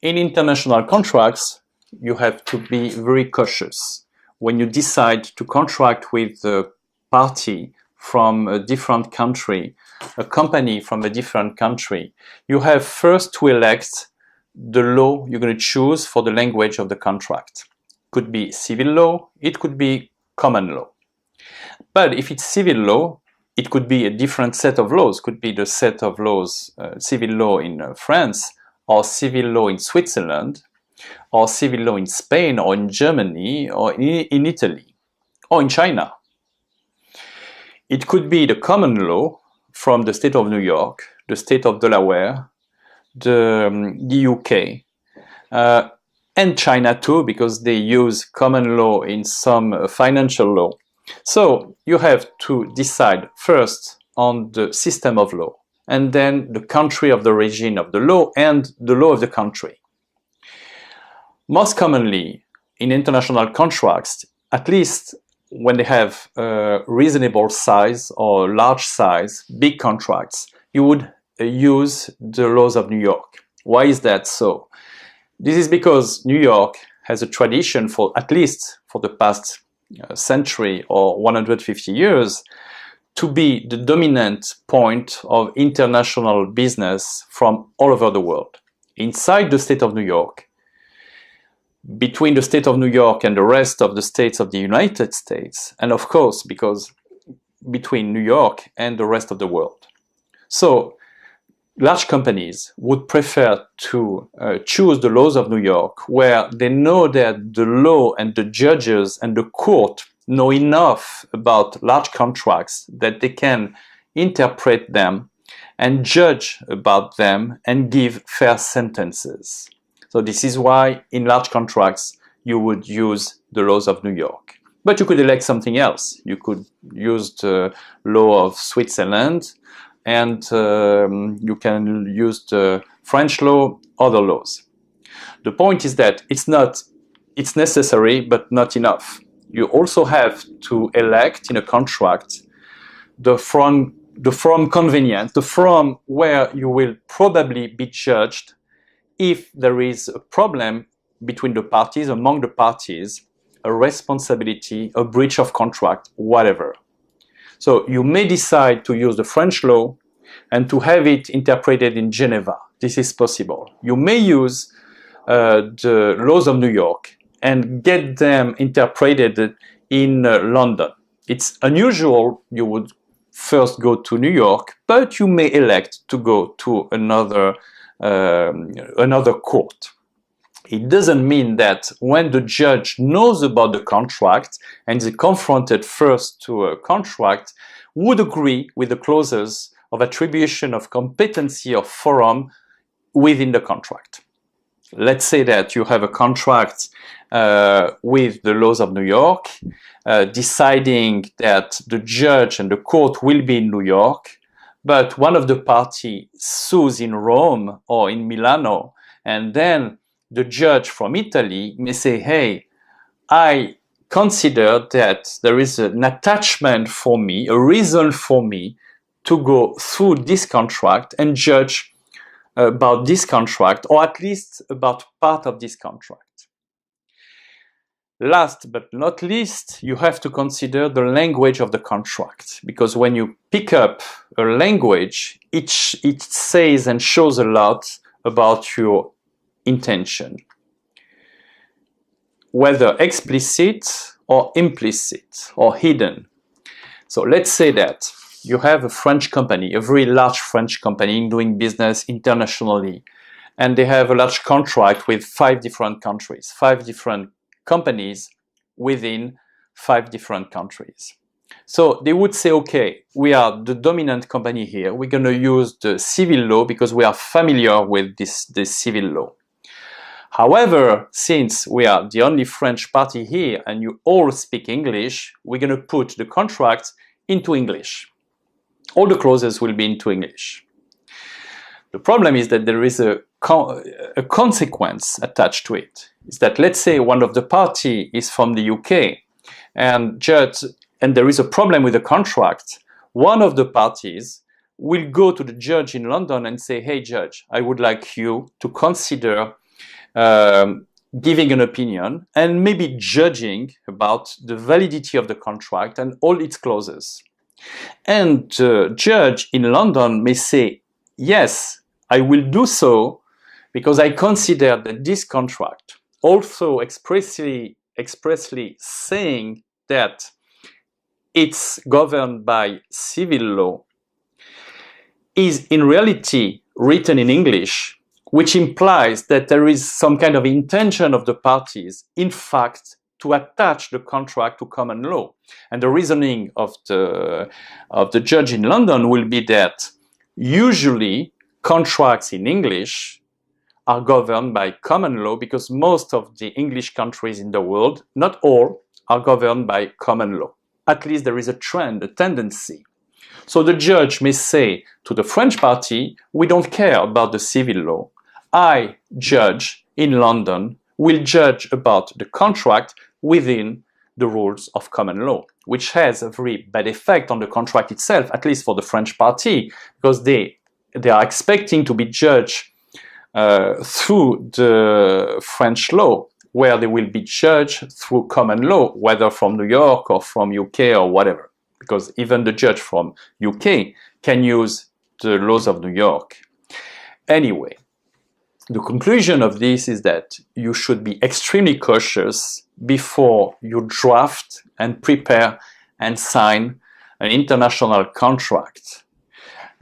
In international contracts, you have to be very cautious. When you decide to contract with a party from a different country, a company from a different country, you have first to elect the law you're going to choose for the language of the contract. It could be civil law, it could be common law. But if it's civil law, it could be a different set of laws. It could be the set of laws, civil law in France, or civil law in Switzerland, or civil law in Spain, or in Germany, or in Italy, or in China. It could be the common law from the state of New York, the state of Delaware, the UK, and China too, because they use common law in some financial law. So you have to decide first on the system of law, and then the country of the origin of the law and the law of the country. Most commonly in international contracts, at least when they have a reasonable size or large size, big contracts, you would use the laws of New York. Why is that so? This is because New York has a tradition for, at least for the past century or 150 years, to be the dominant point of international business from all over the world. Inside the state of New York, between the state of New York and the rest of the states of the United States, and of course, because between New York and the rest of the world. So, large companies would prefer to choose the laws of New York, where they know that the law and the judges and the court know enough about large contracts that they can interpret them and judge about them and give fair sentences. So this is why in large contracts you would use the laws of New York. But you could elect something else. You could use the law of Switzerland, and you can use the French law, other laws. The point is that it's necessary, but not enough. You also have to elect in a contract the forum convenient, the forum where you will probably be judged if there is a problem between the parties, among the parties, a responsibility, a breach of contract, whatever. So you may decide to use the French law and to have it interpreted in Geneva. This is possible. You may use the laws of New York and get them interpreted in London. It's unusual. You would first go to New York, but you may elect to go to another court. It doesn't mean that when the judge knows about the contract and is confronted first to a contract, would agree with the clauses of attribution of competency of forum within the contract. Let's say that you have a contract with the laws of New York, deciding that the judge and the court will be in New York, but one of the parties sues in Rome or in Milano, and then the judge from Italy may say, hey, I consider that there is an attachment for me, a reason for me to go through this contract and judge about this contract, or at least about part of this contract. Last but not least, you have to consider the language of the contract, because when you pick up a language, it says and shows a lot about your intention, whether explicit or implicit or hidden. So let's say that you have a French company, a very large French company doing business internationally, and they have a large contract with 5 different countries, 5 different companies within 5 different countries. So they would say, okay, we are the dominant company here. We're going to use the civil law because we are familiar with this civil law. However, since we are the only French party here and you all speak English, we're going to put the contract into English. All the clauses will be into English. The problem is that there is a consequence attached to it. Is that, let's say one of the party is from the UK and there is a problem with the contract, one of the parties will go to the judge in London and say, hey judge, I would like you to consider giving an opinion and maybe judging about the validity of the contract and all its clauses. And the judge in London may say, yes, I will do so because I consider that this contract, also expressly saying that it's governed by civil law, is in reality written in English, which implies that there is some kind of intention of the parties, in fact, to attach the contract to common law. And the reasoning of the judge in London will be that usually contracts in English are governed by common law because most of the English countries in the world, not all, are governed by common law. At least there is a trend, a tendency. So the judge may say to the French party, we don't care about the civil law. I, judge in London, will judge about the contract within the rules of common law, which has a very bad effect on the contract itself, at least for the French party, because they are expecting to be judged through the French law, where they will be judged through common law, whether from New York or from UK or whatever, because even the judge from UK can use the laws of New York. Anyway, the conclusion of this is that you should be extremely cautious before you draft and prepare and sign an international contract,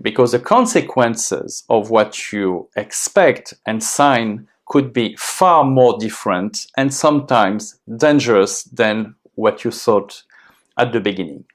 because the consequences of what you expect and sign could be far more different and sometimes dangerous than what you thought at the beginning.